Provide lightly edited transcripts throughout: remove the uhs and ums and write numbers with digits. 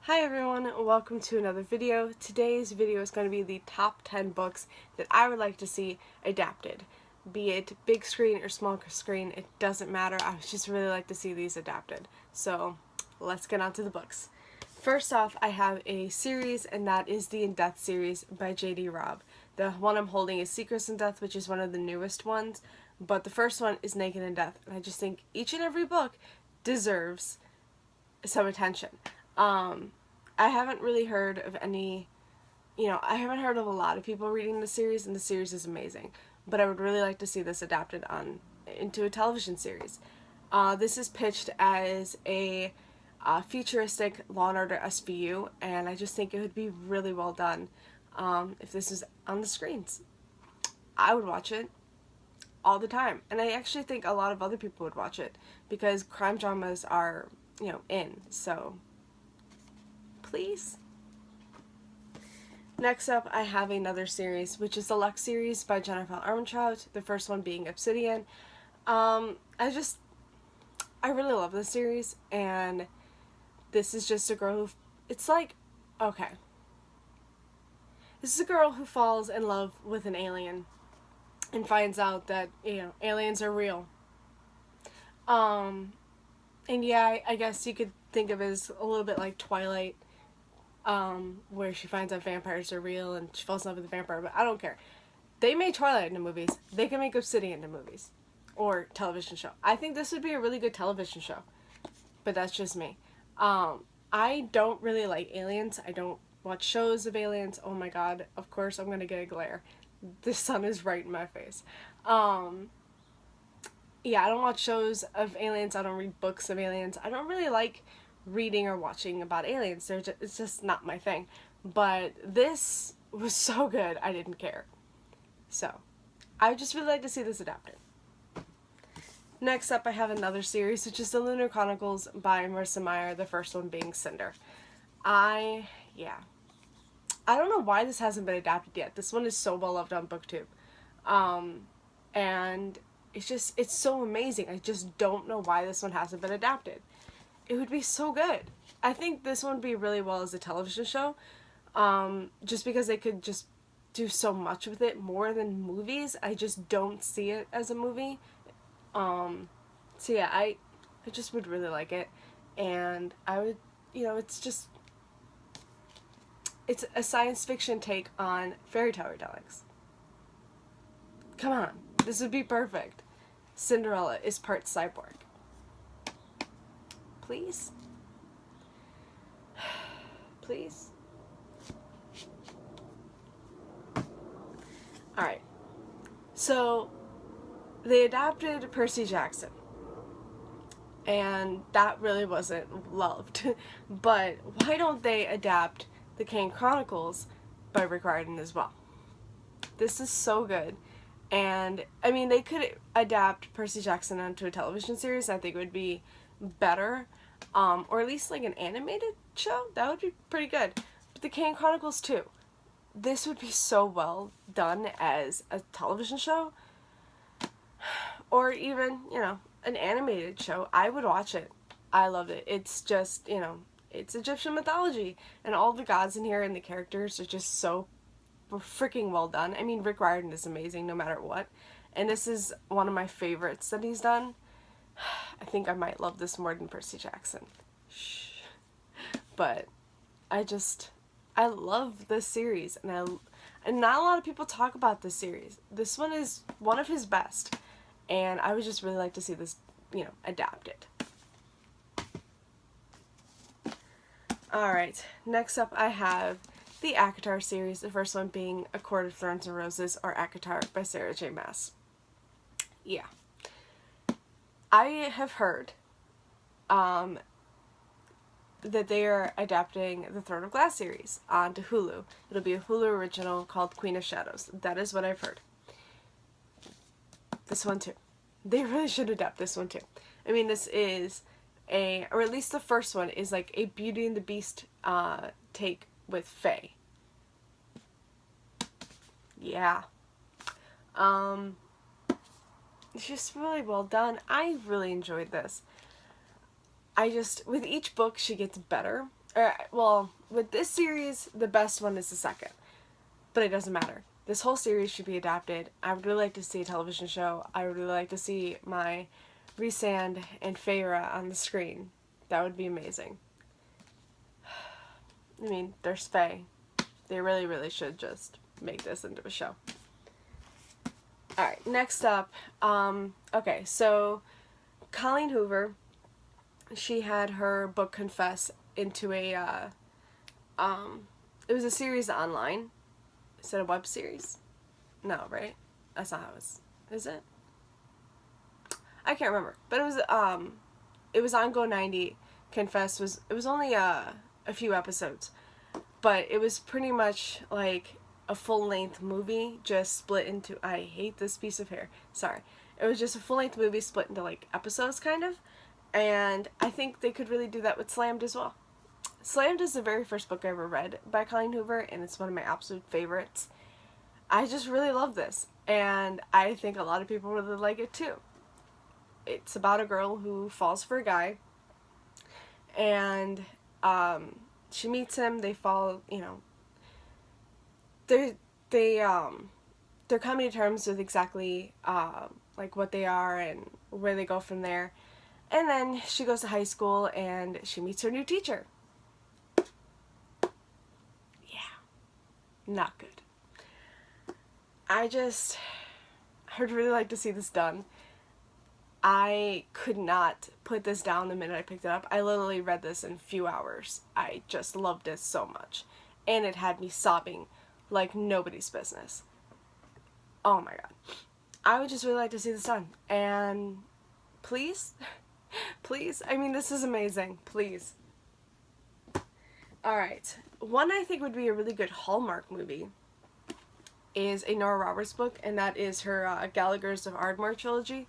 Hi everyone, welcome to another video. Today's video is going to be the top 10 books that I would like to see adapted. Be it big screen or small screen, it doesn't matter. I would just really like to see these adapted. So let's get on to the books. First off, I have a series, and that is the In Death series by J.D. Robb. The one I'm holding is Secrets in Death, which is one of the newest ones, but the first one is Naked in Death, and I just think each and every book deserves some attention. I haven't really heard of any, I haven't heard of a lot of people reading the series, and the series is amazing. But I would really like to see this adapted into a television series. This is pitched as a futuristic Law & Order SVU, and I just think it would be really well done if this was on the screens. I would watch it all the time, and I actually think a lot of other people would watch it, because crime dramas are, in, so please. Next up, I have another series, which is the Lux series by Jennifer Armentrout, the first one being Obsidian. I really love this series, and this is just a girl who, it's like, okay. This is a girl who falls in love with an alien and finds out that, aliens are real. And yeah, I guess you could think of it as a little bit like Twilight, where she finds out vampires are real and she falls in love with a vampire, but I don't care. They made Twilight into movies. They can make Obsidian into movies. Or television show. I think this would be a really good television show. But that's just me. I don't really like aliens. I don't watch shows of aliens. Oh my god, of course I'm gonna get a glare. The sun is right in my face. Yeah, I don't watch shows of aliens. I don't read books of aliens. I don't really like reading or watching about aliens. It's just not my thing. But this was so good, I didn't care. So, I would just really like to see this adapted. Next up, I have another series, which is the Lunar Chronicles by Marissa Meyer, the first one being Cinder. I don't know why this hasn't been adapted yet. This one is so well loved on BookTube. And it's so amazing. I just don't know why this one hasn't been adapted. It would be so good. I think this one would be really well as a television show, just because they could just do so much with it, more than movies. I just don't see it as a movie. So yeah, I just would really like it, and I would, it's a science fiction take on fairy tale retellings. Come on, this would be perfect. Cinderella is part cyborg. Please? Please? Alright. So, they adapted Percy Jackson. And that really wasn't loved. But why don't they adapt the Kane Chronicles by Rick Riordan as well? This is so good. And, I mean, they could adapt Percy Jackson into a television series. I think it would be better. Or at least like an animated show. That would be pretty good. But the Kane Chronicles too. This would be so well done as a television show. Or even, an animated show. I would watch it. I loved it. It's just, it's Egyptian mythology. And all the gods in here and the characters are just so freaking well done. I mean, Rick Riordan is amazing no matter what. And this is one of my favorites that he's done. I think I might love this more than Percy Jackson. Shh. But I love this series, and not a lot of people talk about this series. This one is one of his best, and I would just really like to see this, adapted. Alright, next up I have the ACOTAR series, the first one being A Court of Thorns and Roses, or ACOTAR by Sarah J. Maas. Yeah. I have heard that they are adapting the Throne of Glass series onto Hulu. It'll be a Hulu original called Queen of Shadows. That is what I've heard. This one too. They really should adapt this one too. I mean, this is or at least the first one is like a Beauty and the Beast take with Faye. Yeah. It's just really well done. I really enjoyed this. With each book she gets better, Well, with this series, the best one is the second. But it doesn't matter. This whole series should be adapted. I would really like to see a television show. I would really like to see my Rhysand and Feyre on the screen. That would be amazing. I mean, there's Faye. They really, really should just make this into a show. Alright, next up, okay, so Colleen Hoover, she had her book Confess into a, it was a series online. Is it a web series? No, right? That's not how it was. Is it? I can't remember. But it was on Go90. Confess it was only a few episodes. But it was pretty much like a full-length movie just split into, I hate this piece of hair. Sorry. It was just a full-length movie split into like episodes kind of. And I think they could really do that with Slammed as well. Slammed is the very first book I ever read by Colleen Hoover, and it's one of my absolute favorites. I just really love this, and I think a lot of people really like it too. It's about a girl who falls for a guy, and she meets him. They fall, you know. They're coming to terms with exactly like what they are and where they go from there. And then she goes to high school and she meets her new teacher. Not good. I would really like to see this done. I could not put this down the minute I picked it up. I literally read this in a few hours. I just loved it so much. And it had me sobbing like nobody's business. Oh my god. I would just really like to see this done. And please, please, I mean, this is amazing. Please. Alright. One I think would be a really good Hallmark movie is a Nora Roberts book, and that is her Gallagher's of Ardmore trilogy.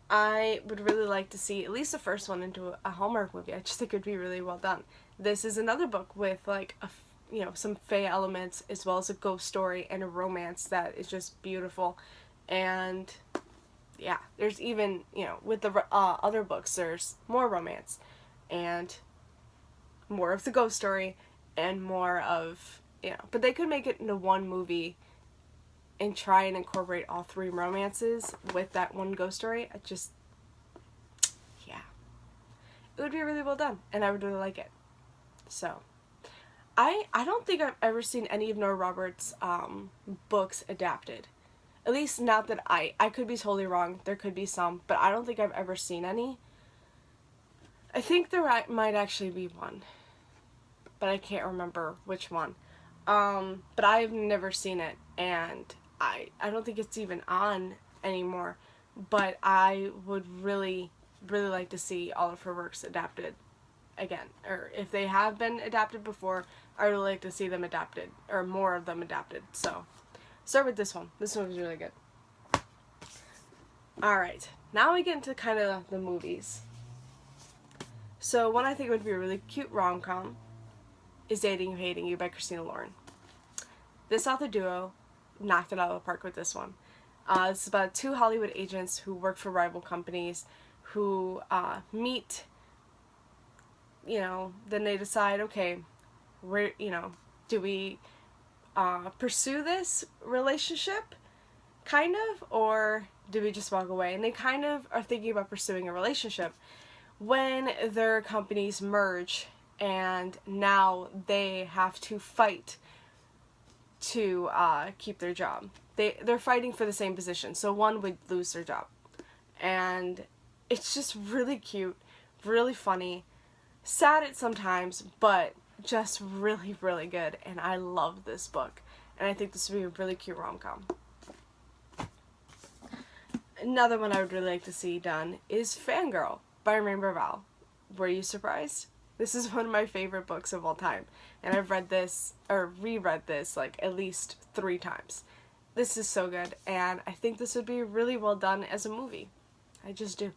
I would really like to see at least the first one into a Hallmark movie. I just think it would be really well done. This is another book with like some fae elements as well as a ghost story and a romance that is just beautiful. And yeah, there's even, with the other books, there's more romance and more of the ghost story and more of, but they could make it into one movie and try and incorporate all three romances with that one ghost story. Yeah. It would be really well done, and I would really like it. So, I don't think I've ever seen any of Nora Roberts' books adapted. At least not that I could be totally wrong. There could be some, but I don't think I've ever seen any. I think there might actually be one, but I can't remember which one. But I've never seen it, and I don't think it's even on anymore, but I would really, really like to see all of her works adapted again. Or if they have been adapted before, I would like to see them adapted, or more of them adapted. So, start with this one. This one was really good. Alright, now we get into kind of the movies. So, one I think would be a really cute rom-com is Dating You, Hating You by Christina Lauren. This author duo knocked it out of the park with this one. It's about two Hollywood agents who work for rival companies who meet, then they decide, okay, do we pursue this relationship, kind of, or do we just walk away? And they kind of are thinking about pursuing a relationship when their companies merge, and now they have to fight to keep their job. They're fighting for the same position, so one would lose their job. And it's just really cute, really funny, sad at sometimes, but just really, really good. And I love this book, and I think this would be a really cute rom-com. Another one I would really like to see done is Fangirl by Rainbow Rowell. Were you surprised? This is one of my favorite books of all time, and I've read this, or reread this, like at least 3 times. This is so good, and I think this would be really well done as a movie. I just do.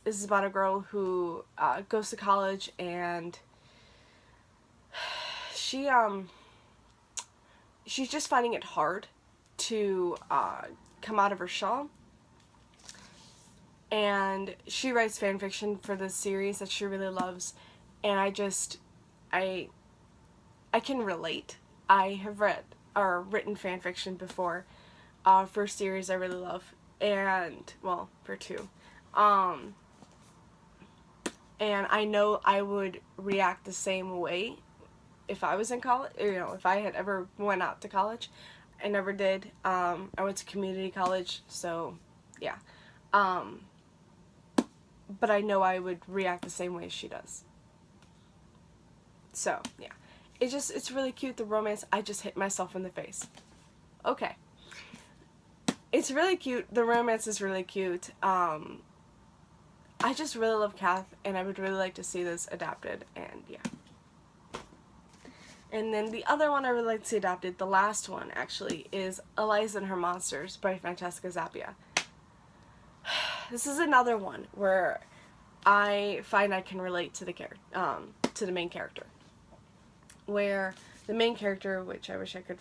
This is about a girl who goes to college, and she's just finding it hard to come out of her shell. And she writes fan fiction for this series that she really loves, and I can relate. I have read or written fan fiction before, for a series I really love, and, well, for two. And I know I would react the same way if I was in college, or, you know, if I had ever went out to college. I never did. I went to community college, so, yeah. But I know I would react the same way as she does. So, yeah. It's really cute, the romance. I just hit myself in the face. Okay. It's really cute. The romance is really cute. I just really love Kath, and I would really like to see this adapted, and yeah. And then the other one I would like to see adapted, the last one, actually, is Eliza and Her Monsters by Francesca Zappia. This is another one where I find I can relate to the main character. Where the main character, which I wish I could...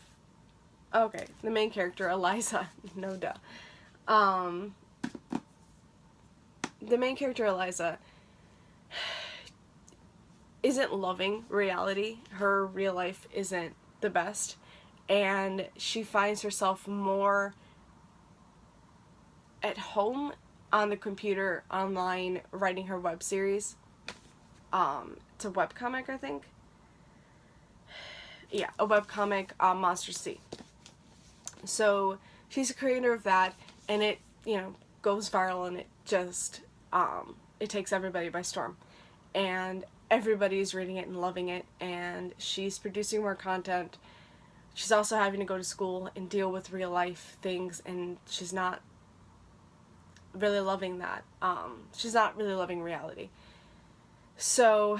Okay, the main character, Eliza, no duh. The main character, Eliza, isn't loving reality. Her real life isn't the best, and she finds herself more at home on the computer, online, writing her web series. It's a webcomic, I think. Yeah, a webcomic, Monster C. So she's a creator of that, and it, you know, goes viral, and it just, it takes everybody by storm. And everybody's reading it and loving it, and she's producing more content. She's also having to go to school and deal with real life things, and she's not really loving that. She's not really loving reality. So,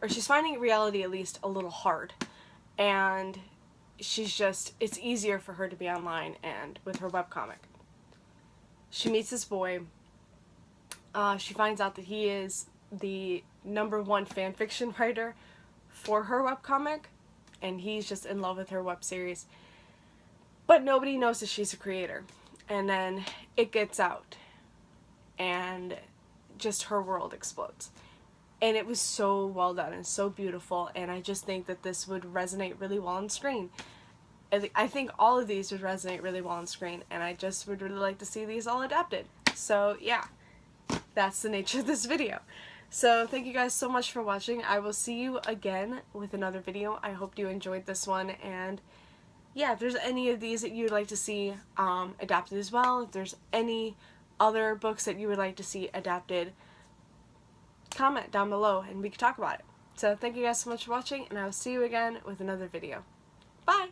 or she's finding reality at least a little hard. And she's just, it's easier for her to be online and with her webcomic. She meets this boy. She finds out that he is the #1 fanfiction writer for her webcomic, and he's just in love with her web series. But nobody knows that she's a creator. And then it gets out, and just her world explodes. And it was so well done and so beautiful, and I just think that this would resonate really well on screen. I think all of these would resonate really well on screen, and I just would really like to see these all adapted. So yeah, that's the nature of this video. So thank you guys so much for watching. I will see you again with another video. I hope you enjoyed this one, and yeah, if there's any of these that you would like to see adapted as well, if there's any other books that you would like to see adapted, comment down below and we can talk about it. So thank you guys so much for watching, and I will see you again with another video. Bye!